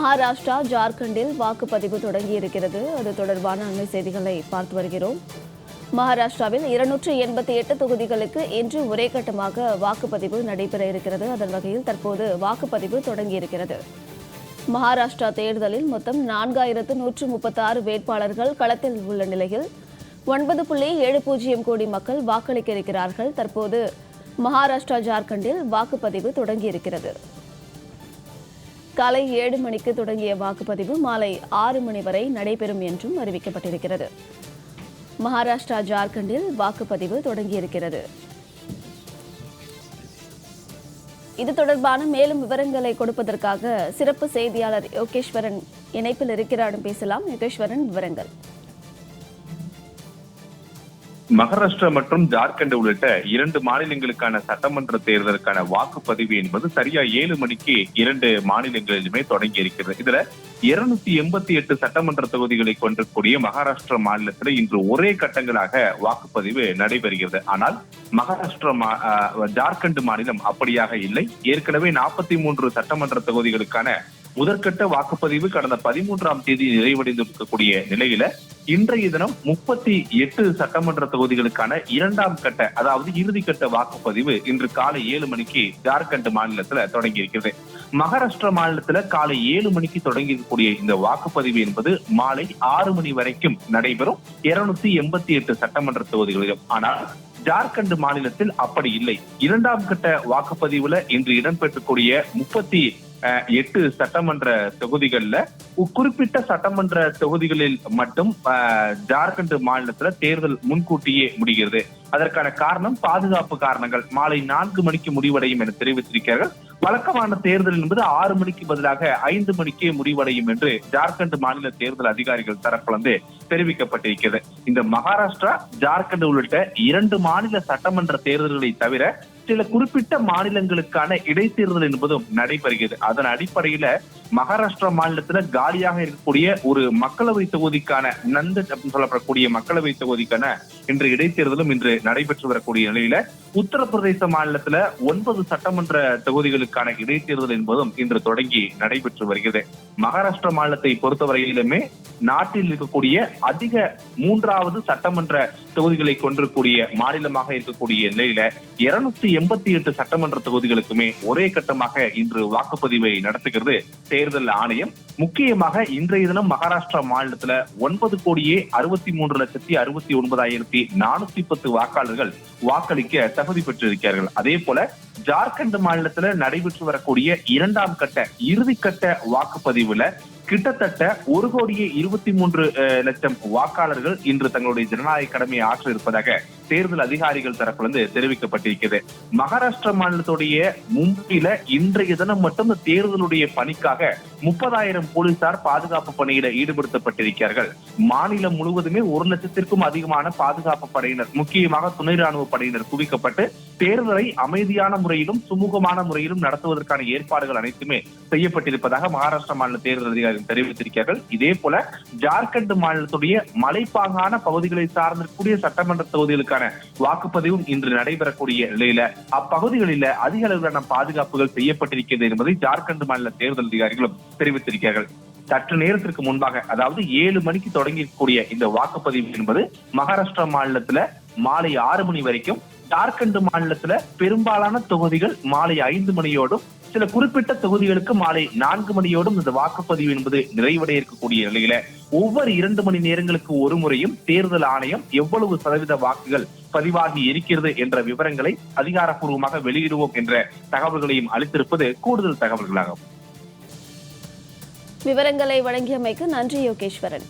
மகாராஷ்டிரா, ஜார்க்கண்டில் வாக்குப்பதிவு தொடங்கியிருக்கிறது. அது தொடர்பான அண்மை செய்திகளை பார்த்து வருகிறோம். மகாராஷ்டிராவில் 288 தொகுதிகளுக்கு இன்று ஒரே கட்டமாக வாக்குப்பதிவு நடைபெற இருக்கிறது. அதன் வகையில் தற்போது வாக்குப்பதிவு தொடங்கியிருக்கிறது. மகாராஷ்டிரா தேர்தலில் மொத்தம் 4136 வேட்பாளர்கள் களத்தில் உள்ள நிலையில் 9.70 கோடி மக்கள் வாக்களிக்க இருக்கிறார்கள். தற்போது மகாராஷ்டிரா, ஜார்க்கண்டில் வாக்குப்பதிவு தொடங்கியிருக்கிறது. காலை 7 மணிக்கு தொடங்கிய வாக்குப்பதிவு மாலை 6 மணி வரை நடைபெறும் என்றும் அறிவிக்கப்பட்டிருக்கிறது. மகாராஷ்டிரா, ஜார்க்கண்டில் வாக்குப்பதிவு தொடங்கியிருக்கிறது. இது தொடர்பான மேலும் விவரங்களை கொடுப்பதற்காக சிறப்பு செய்தியாளர் யோகேஸ்வரன் இணைப்பில் இருக்கிறார். பேசலாம். யோகேஸ்வரன், விவரங்கள். மகாராஷ்டிரா மற்றும் ஜார்க்கண்ட் உள்ளிட்ட 2 மாநிலங்களுக்கான சட்டமன்ற தேர்தலுக்கான வாக்குப்பதிவு என்பது சரியா 7 மணிக்கு 2 மாநிலங்களிலுமே தொடங்கி இருக்கிறது. இதுல 288 சட்டமன்ற தொகுதிகளை கொண்டிருக்கக்கூடிய மகாராஷ்டிரா மாநிலத்தில் இன்று ஒரே கட்டங்களாக வாக்குப்பதிவு நடைபெறுகிறது. ஆனால் ஜார்க்கண்ட் மாநிலம் அப்படியாக இல்லை. ஏற்கனவே 43 சட்டமன்ற தொகுதிகளுக்கான முதற்கட்ட வாக்குப்பதிவு கடந்த 13ஆம் தேதி நிறைவடைந்திருக்கக்கூடிய நிலையில இன்றைய தினம் 38 சட்டமன்ற தொகுதிகளுக்கான 2ஆம் கட்ட, அதாவது இறுதிக்கட்ட வாக்குப்பதிவு இன்று காலை 7 மணிக்கு ஜார்க்கண்ட் மாநிலத்துல தொடங்கி இருக்கிறது. மகாராஷ்டிரா மாநிலத்துல காலை 7 மணிக்கு தொடங்கி இருக்கக்கூடிய இந்த வாக்குப்பதிவு என்பது மாலை 6 மணி வரைக்கும் நடைபெறும் 288 சட்டமன்ற தொகுதிகளிலும். ஆனால் ஜார்க்கண்ட் மாநிலத்தில் அப்படி இல்லை. 2ஆம் கட்ட வாக்குப்பதிவுல இன்று இடம்பெற்றக்கூடிய 38 சட்டமன்ற தொகுதிகள்ல குறிப்பிட்ட சட்டமன்ற தொகுதிகளில் மட்டும் ஜார்க்கண்ட் மாநிலத்துல தேர்தல் முன்கூட்டியே முடிகிறது. அதற்கான காரணம் பாதுகாப்பு காரணங்கள். மாலை 4 மணிக்கு முடிவடையும் என தெரிவித்திருக்கிறார்கள். வழக்கமான தேர்தல் என்பது 6 மணிக்கு பதிலாக 5 மணிக்கே முடிவடையும் என்று ஜார்க்கண்ட் மாநில தேர்தல் அதிகாரிகள் தரப்பிலிருந்து தெரிவிக்கப்பட்டிருக்கிறது. இந்த மகாராஷ்டிரா, ஜார்க்கண்ட் உள்ளிட்ட 2 மாநில சட்டமன்ற தேர்தல்களை தவிர சில குறிப்பிட்ட மாநிலங்களுக்கான இடைத்தேர்தல் என்பதும் நடைபெறுகிறது. அதன் அடிப்படையில மகாராஷ்டிரா மாநிலத்துல காலியாக இருக்கக்கூடிய ஒரு மக்களவை தொகுதிக்கான நந்தன் அப்படின்னு சொல்லப்படக்கூடிய மக்களவை தொகுதிக்கான இன்று இடைத்தேர்தலும் இன்று நடைபெற்று வரக்கூடிய நிலையில உத்தரப்பிரதேச மாநிலத்துல 9 சட்டமன்ற தொகுதிகளுக்கான இடைத்தேர்தல் என்பதும் இன்று தொடங்கி நடைபெற்று வருகிறது. மகாராஷ்டிரா மாநிலத்தை பொறுத்தவரையிலுமே நாட்டில் இருக்கக்கூடிய அதிக 3வது சட்டமன்ற தொகுதிகளை கொண்டிருக்கக்கூடிய மாநிலமாக இருக்கக்கூடிய நிலையில 288 சட்டமன்ற தொகுதிகளுக்குமே ஒரே கட்டமாக இன்று வாக்குப்பதிவை நடத்துகிறது தேர்தல் ஆணையம். முக்கியமாக இன்றைய தினம் மகாராஷ்டிரா மாநிலத்துல 9,63,69,410 வாக்காளர்கள் வாக்களிக்க தகுதி பெற்றிருக்கிறார்கள். அதே போல ஜார்க்கண்ட் மாநிலத்துல நடைபெற்று வரக்கூடிய 2ஆம் கட்ட இறுதிக்கட்ட வாக்குப்பதிவுல கிட்டத்தட்ட 1,23,00,000 வாக்காளர்கள் இன்று தங்களுடைய ஜனநாயக கடமையை ஆற்ற இருப்பதாக தேர்தல் அதிகாரிகள் தரப்பிலிருந்து தெரிவிக்கப்பட்டிருக்கிறது. மகாராஷ்டிரா மாநிலத்துடைய மும்பையில இன்றைய தினம் மட்டும் தேர்தலுடைய பணிக்காக 30,000 போலீசார் பாதுகாப்பு பணியில ஈடுபடுத்தப்பட்டிருக்கிறார்கள். மாநிலம் முழுவதுமே 1,00,000க்கும் அதிகமான பாதுகாப்பு படையினர், முக்கியமாக துணை ராணுவ படையினர் குவிக்கப்பட்டு தேர்தலை அமைதியான முறையிலும் சுமூகமான முறையிலும் நடத்துவதற்கான ஏற்பாடுகள் அனைத்துமே செய்யப்பட்டிருப்பதாக மகாராஷ்டிரா மாநில தேர்தல் அதிகாரிகள் தெரிவித்திருக்கிறார்கள். இதே போல ஜார்க்கண்ட் மாநிலத்துடைய மலைப்பாங்கான பகுதிகளை சார்ந்திருக்கக்கூடிய சட்டமன்ற தொகுதிகளுக்கான வாக்குப்பதிவும் இன்று நடைபெறக்கூடிய நிலையில அப்பகுதிகளில் அதிக அளவிலான பாதுகாப்புகள் செய்யப்பட்டிருக்கிறது என்பதை ஜார்க்கண்ட் மாநில தேர்தல் அதிகாரிகளும் தெரிவித்திருக்கிறார்கள். சற்று நேரத்திற்கு முன்பாக, அதாவது 7 மணிக்கு தொடங்கி இருக்கக்கூடிய இந்த வாக்குப்பதிவு என்பது மகாராஷ்டிரா மாநிலத்துல மாலை 6 மணி வரைக்கும், ஜார்க்கண்ட் மாநிலத்துல பெரும்பாலான தொகுதிகள் மாலை 5 மணியோடும், சில குறிப்பிட்ட தொகுதிகளுக்கு மாலை 4 மணியோடும் இந்த வாக்குப்பதிவு என்பது நிறைவடைய இருக்கக்கூடிய நிலையில ஒவ்வொரு 2 மணி நேரங்களுக்கு ஒரு முறையும் தேர்தல் ஆணையம் எவ்வளவு சதவீத வாக்குகள் பதிவாகி இருக்கிறது என்ற விவரங்களை அதிகாரப்பூர்வமாக வெளியிடுவோம் என்ற தகவல்களையும் அளித்திருப்பது கூடுதல் தகவல்களாகும். விவரங்களை வழங்கியமைக்கு நன்றி யோகேஸ்வரன்.